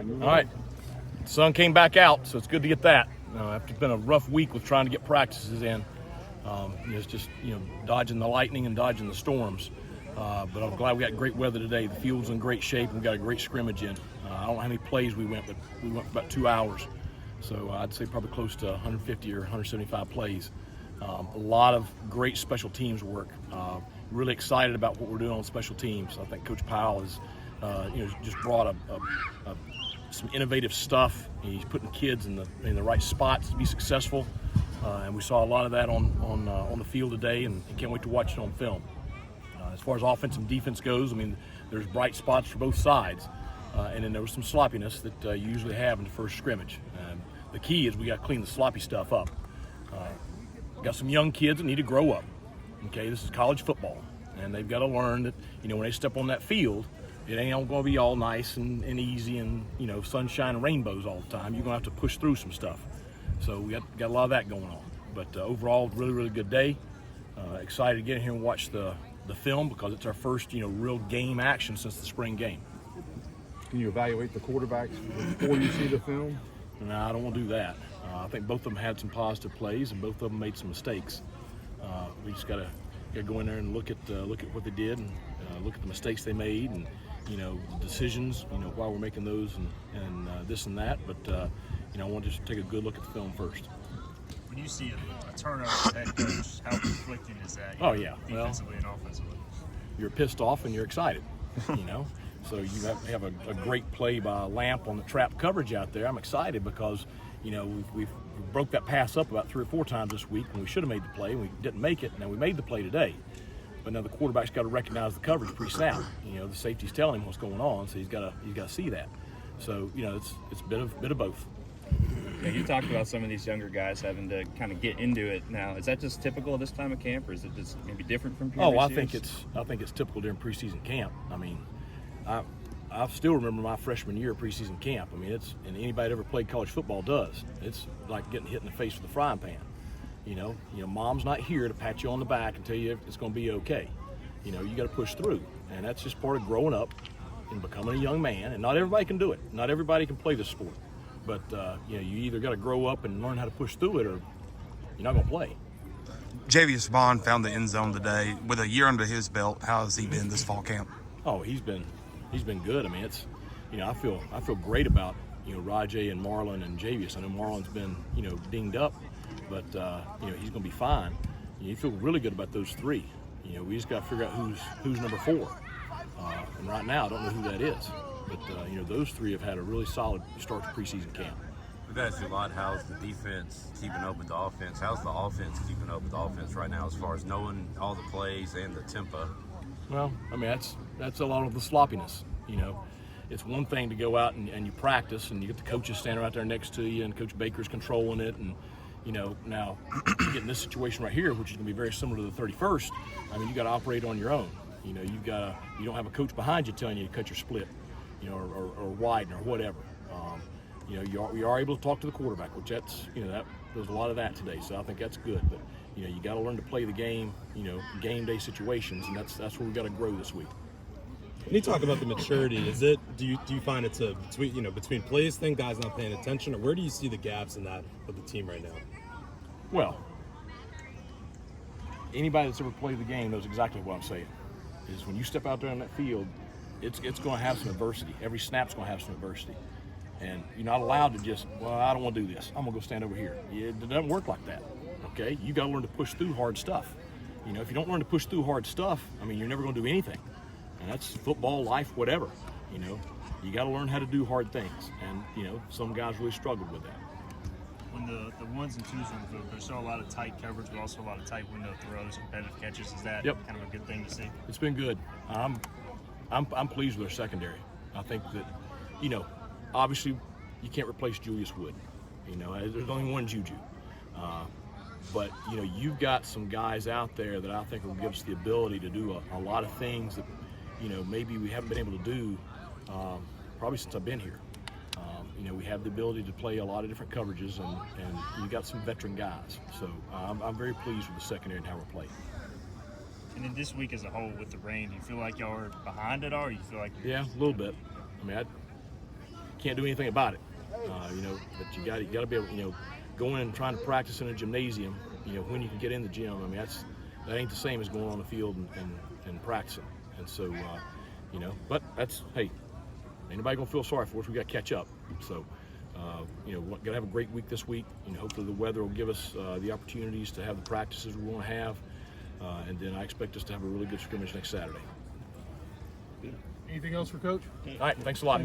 All right, the sun came back out, so it's good to get that. After it's been a rough week with trying to get practices in, it's just dodging the lightning and dodging the storms. But I'm glad we got great weather today. The field's in great shape, and we got a great scrimmage in. I don't know how many plays we went, but we went for about 2 hours. So I'd say probably close to 150 or 175 plays. A lot of great special teams work. Really excited about what we're doing on special teams. I think Coach Powell has, just brought some innovative stuff. He's putting kids in the right spots to be successful, and we saw a lot of that on the field today, and can't wait to watch it on film. As far as offense and defense goes, I mean, there's bright spots for both sides, and then there was some sloppiness that you usually have in the first scrimmage. The key is we got to clean the sloppy stuff up. Got some young kids that need to grow up. Okay, this is college football, and they've got to learn that when they step on that field, it ain't going to be all nice and easy and sunshine and rainbows all the time. You're going to have to push through some stuff. So we got a lot of that going on. But overall, really good day. Excited to get in here and watch the film because it's our first real game action since the spring game. Can you evaluate the quarterbacks before you see the film? No, I don't want to do that. I think both of them had some positive plays and both of them made some mistakes. We just got to go in there and look at what they did and look at the mistakes they made and the decisions, why we're making those and this and that. But I want to just take a good look at the film first. When you see a turnover as head coach, how conflicting is that? Defensively and offensively. You're pissed off and you're excited, So you have a great play by Lamp on the trap coverage out there. I'm excited because we broke that pass up about 3 or 4 times this week when we should have made the play and we didn't make it. Now we made the play today, but now the quarterback's got to recognize the coverage pre-snap. The safety's telling him what's going on, so he's got to see that. So it's a bit of both. Yeah, you talked about some of these younger guys having to kind of get into it now. Is that just typical of this time of camp, or is it just maybe different from previous years? I think it's typical during preseason camp. I mean, I still remember my freshman year of preseason camp. I mean, and anybody that ever played college football does. It's like getting hit in the face with a frying pan. Mom's not here to pat you on the back and tell you it's going to be okay. You got to push through, and that's just part of growing up and becoming a young man. And not everybody can do it. Not everybody can play this sport. But you either got to grow up and learn how to push through it, or you're not going to play. Javius Bond found the end zone today. With a year under his belt, how has he been this fall camp? Oh, he's been good. I mean, it's I feel great about Rajay and Marlon and Javius. I know Marlon's been dinged up, but he's going to be fine. You feel really good about those 3. We just got to figure out who's number 4. And right now, I don't know who that is. But those 3 have had a really solid start to preseason camp. We've asked you a lot, how's the defense keeping up with the offense? How's the offense keeping up with the offense right now as far as knowing all the plays and the tempo? Well, I mean, that's a lot of the sloppiness. It's one thing to go out and you practice and you get the coaches standing right there next to you and Coach Baker's controlling it. And, now you get in this situation right here, which is going to be very similar to the 31st. I mean, you got to operate on your own. You don't have a coach behind you telling you to cut your split. Or widen or whatever. You are able to talk to the quarterback, which there's a lot of that today. So I think that's good. But you got to learn to play the game. Game day situations, and that's where we got to grow this week. When you talk about the maturity, do you find it's a between plays thing, guys not paying attention, or where do you see the gaps in that of the team right now? Well, anybody that's ever played the game knows exactly what I'm saying. Is when you step out there on that field, it's going to have some adversity. Every snap's going to have some adversity. And you're not allowed to just, I don't want to do this. I'm going to go stand over here. It doesn't work like that, okay? You got to learn to push through hard stuff. If you don't learn to push through hard stuff, I mean, you're never going to do anything. And that's football, life, whatever. You got to learn how to do hard things. And, some guys really struggled with that. When the 1s and 2s on the field, there's still a lot of tight coverage, but also a lot of tight window throws, competitive catches. Is that kind of a good thing to see? It's been good. I'm pleased with our secondary. I think that, obviously you can't replace Julius Wood. There's only one Juju. But, you've got some guys out there that I think will give us the ability to do a lot of things that, maybe we haven't been able to do probably since I've been here. We have the ability to play a lot of different coverages, and you got some veteran guys. So I'm very pleased with the secondary and how we're playing. And then this week as a whole with the rain, do you feel like y'all are behind it all, or you feel like a little bit. I mean, can't do anything about it. You know, but you got to be able, you know, going and trying to practice in a gymnasium. You know, when you can get in the gym. I mean, that ain't the same as going on the field and practicing. And so, you know, but that's, hey, anybody gonna feel sorry for us? We got to catch up. So, you know, got to have a great week this week. You know, hopefully the weather will give us the opportunities to have the practices we want to have, and then I expect us to have a really good scrimmage next Saturday. Anything else for Coach? All right, thanks a lot.